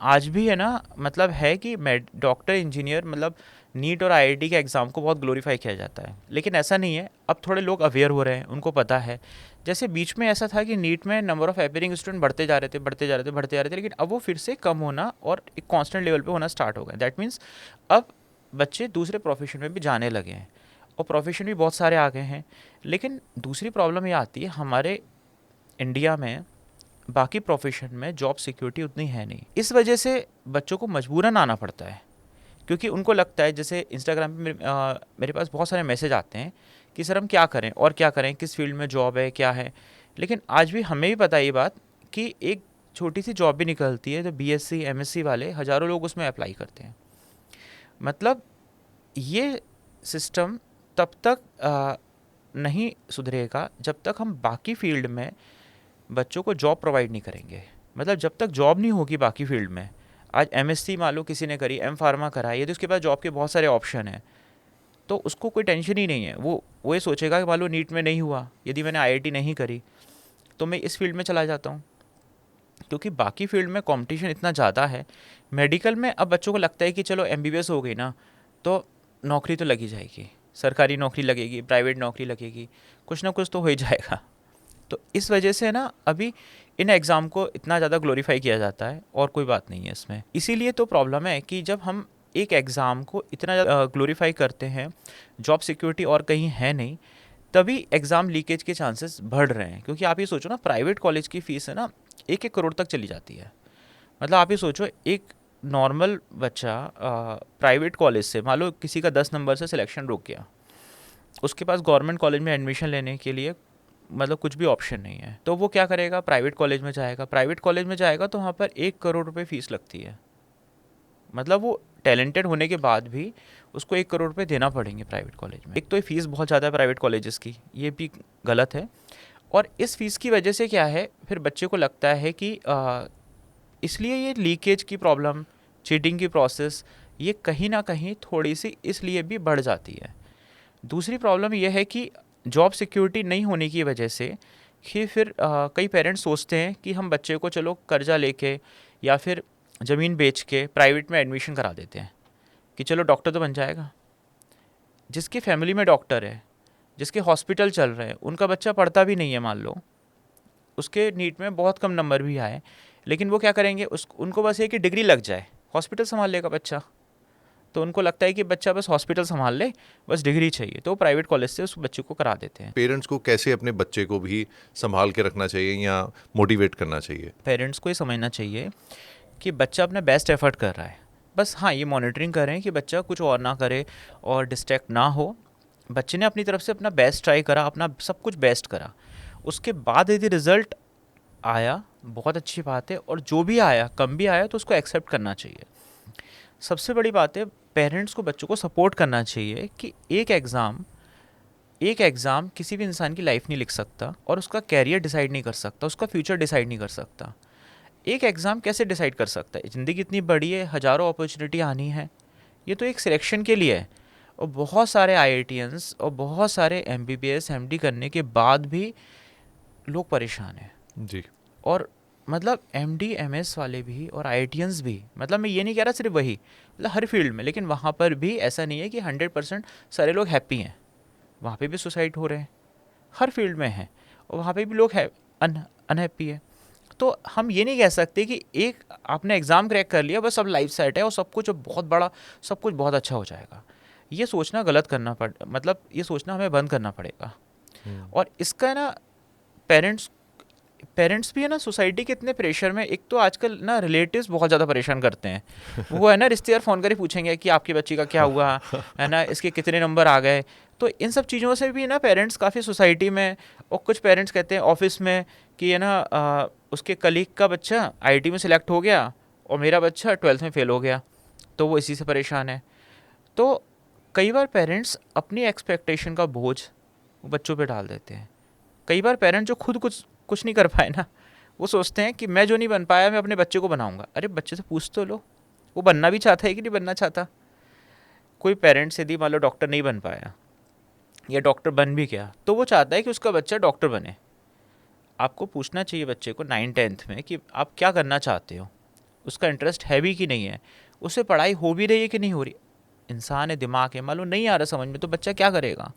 आज भी है ना, मतलब है कि डॉक्टर इंजीनियर, मतलब नीट और आईआईटी के एग्ज़ाम को बहुत ग्लोरीफाई किया जाता है, लेकिन ऐसा नहीं है। अब थोड़े लोग अवेयर हो रहे हैं, उनको पता है। जैसे बीच में ऐसा था कि नीट में नंबर ऑफ अपेयरिंग स्टूडेंट बढ़ते जा रहे थे, बढ़ते जा रहे थे, बढ़ते जा रहे थे, लेकिन अब वो फिर से कम होना और एक कांस्टेंट लेवल पे होना स्टार्ट हो गया। दैट मीन्स अब बच्चे दूसरे प्रोफेशन में भी जाने लगे हैं, और प्रोफेशन भी बहुत सारे आ गए हैं। लेकिन दूसरी प्रॉब्लम ये आती है, हमारे इंडिया में बाकी प्रोफेशन में जॉब सिक्योरिटी उतनी है नहीं। इस वजह से बच्चों को मजबूरन आना पड़ता है, क्योंकि उनको लगता है, जैसे इंस्टाग्राम पे मेरे पास बहुत सारे मैसेज आते हैं कि सर हम क्या करें और क्या करें, किस फील्ड में जॉब है, क्या है। लेकिन आज भी हमें भी पता है ये बात कि एक छोटी सी जॉब भी निकलती है तो बीएससी एमएससी वाले हज़ारों लोग उसमें अप्लाई करते हैं। मतलब ये सिस्टम तब तक नहीं सुधरेगा जब तक हम बाकी फील्ड में बच्चों को जॉब प्रोवाइड नहीं करेंगे। मतलब जब तक जॉब नहीं होगी बाकी फील्ड में, आज एमएससी मान लो किसी ने करी, एम फार्मा करा, यदि उसके पास जॉब के बहुत सारे ऑप्शन हैं तो उसको कोई टेंशन ही नहीं है। वो ये सोचेगा कि मान लो नीट में नहीं हुआ, यदि मैंने आईआईटी नहीं करी तो मैं इस फील्ड में चला जाता हूँ, क्योंकि बाकी फील्ड में कंपटीशन इतना ज़्यादा है। मेडिकल में अब बच्चों को लगता है कि चलो एमबीबीएस हो गई ना तो नौकरी तो लगी जाएगी, सरकारी नौकरी लगेगी, प्राइवेट नौकरी लगेगी, कुछ ना कुछ तो हो ही जाएगा। तो इस वजह से ना अभी इन एग्ज़ाम को इतना ज़्यादा ग्लोरीफाई किया जाता है, और कोई बात नहीं है इसमें। इसीलिए तो प्रॉब्लम है कि जब हम एक एग्ज़ाम को इतना ज़्यादा ग्लोरीफाई करते हैं, जॉब सिक्योरिटी और कहीं है नहीं, तभी एग्ज़ाम लीकेज के चांसेस बढ़ रहे हैं। क्योंकि आप ये सोचो ना, प्राइवेट कॉलेज की फ़ीस है ना 1-1 करोड़ तक चली जाती है। मतलब आप ये सोचो, एक नॉर्मल बच्चा प्राइवेट कॉलेज से, मान लो किसी का 10 नंबर से सिलेक्शन रुक गया, उसके पास गवर्नमेंट कॉलेज में एडमिशन लेने के लिए मतलब कुछ भी ऑप्शन नहीं है, तो वो क्या करेगा, प्राइवेट कॉलेज में जाएगा। प्राइवेट कॉलेज में जाएगा तो वहाँ पर 1 करोड़ रुपए फीस लगती है। मतलब वो टैलेंटेड होने के बाद भी उसको 1 करोड़ रुपए देना पड़ेंगे प्राइवेट कॉलेज में। एक तो ये फीस बहुत ज़्यादा है प्राइवेट कॉलेजेस की, ये भी गलत है। और इस फीस की वजह से क्या है, फिर बच्चे को लगता है कि इसलिए ये लीकेज की प्रॉब्लम, चीटिंग की प्रोसेस, ये कहीं ना कहीं थोड़ी सी इसलिए भी बढ़ जाती है। दूसरी प्रॉब्लम यह है कि जॉब सिक्योरिटी नहीं होने की वजह से कि फिर कई पेरेंट्स सोचते हैं कि हम बच्चे को चलो कर्जा लेके या फिर ज़मीन बेच के प्राइवेट में एडमिशन करा देते हैं कि चलो डॉक्टर तो बन जाएगा। जिसकी फैमिली में डॉक्टर है, जिसके हॉस्पिटल चल रहे हैं, उनका बच्चा पढ़ता भी नहीं है, मान लो उसके नीट में बहुत कम नंबर भी आए, लेकिन वो क्या करेंगे, उनको बस ये कि डिग्री लग जाए, हॉस्पिटल संभाल लेगा बच्चा। तो उनको लगता है कि बच्चा बस हॉस्पिटल संभाल ले, बस डिग्री चाहिए, तो वो प्राइवेट कॉलेज से उस बच्चे को करा देते हैं। पेरेंट्स को कैसे अपने बच्चे को भी संभाल के रखना चाहिए या मोटिवेट करना चाहिए? पेरेंट्स को ये समझना चाहिए कि बच्चा अपना बेस्ट एफर्ट कर रहा है। बस हाँ, ये मॉनिटरिंग करें कि बच्चा कुछ और ना करे और डिस्ट्रैक्ट ना हो। बच्चे ने अपनी तरफ से अपना बेस्ट ट्राई करा, अपना सब कुछ बेस्ट करा, उसके बाद यदि रिज़ल्ट आया बहुत अच्छी बात है, और जो भी आया, कम भी आया, तो उसको एक्सेप्ट करना चाहिए। सबसे बड़ी बात है, पेरेंट्स को बच्चों को सपोर्ट करना चाहिए कि एक एग्ज़ाम किसी भी इंसान की लाइफ नहीं लिख सकता, और उसका कैरियर डिसाइड नहीं कर सकता, उसका फ्यूचर डिसाइड नहीं कर सकता। एक एग्ज़ाम कैसे डिसाइड कर सकता है? ज़िंदगी इतनी बड़ी है, हज़ारों अपॉर्चुनिटी आनी है, ये तो एक सिलेक्शन के लिए है। और बहुत सारे आईआईटियंस और बहुत सारे एमबीबीएस एमडी करने के बाद भी लोग परेशान हैं। जी। और मतलब एमडी एमएस वाले भी और आईआईटियंस भी, मतलब मैं ये नहीं कह रहा सिर्फ वही, मतलब हर फील्ड में, लेकिन वहाँ पर भी ऐसा नहीं है कि 100% सारे लोग हैप्पी हैं। वहाँ पे भी सुसाइड हो रहे हैं, हर फील्ड में है, और वहाँ पे भी लोग है अनहैप्पी है। तो हम ये नहीं कह सकते कि एक आपने एग्ज़ाम क्रैक कर लिया बस अब लाइफ सेट है और सब कुछ अब बहुत बड़ा, सब कुछ बहुत अच्छा हो जाएगा। ये सोचना गलत करना पड़ मतलब ये सोचना हमें बंद करना पड़ेगा। और इसका ना पेरेंट्स पेरेंट्स भी है ना, सोसाइटी के इतने प्रेशर में, एक तो आजकल ना रिलेटिव्स बहुत ज़्यादा परेशान करते हैं। वो है ना, रिश्तेदार फ़ोन करके पूछेंगे कि आपकी बच्ची का क्या हुआ है ना, इसके कितने नंबर आ गए। तो इन सब चीज़ों से भी ना पेरेंट्स काफ़ी सोसाइटी में, और कुछ पेरेंट्स कहते हैं ऑफिस में कि है ना उसके कलीग का बच्चा आईआईटी में सिलेक्ट हो गया और मेरा बच्चा 12th में फ़ेल हो गया, तो वो इसी से परेशान है। तो कई बार पेरेंट्स अपनी एक्सपेक्टेशन का बोझ वो बच्चों पे डाल देते हैं। कई बार पेरेंट्स जो खुद कुछ नहीं कर पाए ना, वो सोचते हैं कि मैं जो नहीं बन पाया मैं अपने बच्चे को बनाऊंगा। अरे बच्चे से पूछ तो लो, वो बनना भी चाहता है कि नहीं बनना चाहता। कोई पेरेंट्स यदि मान लो डॉक्टर नहीं बन पाया या डॉक्टर बन भी गया, तो वो चाहता है कि उसका बच्चा डॉक्टर बने। आपको पूछना चाहिए बच्चे को 9th 10th में कि आप क्या करना चाहते हो, उसका इंटरेस्ट है भी कि नहीं है, उससे पढ़ाई हो भी रही है कि नहीं हो रही। इंसान है, दिमाग है, मान लो नहीं आ रहा समझ में, तो बच्चा क्या करेगा।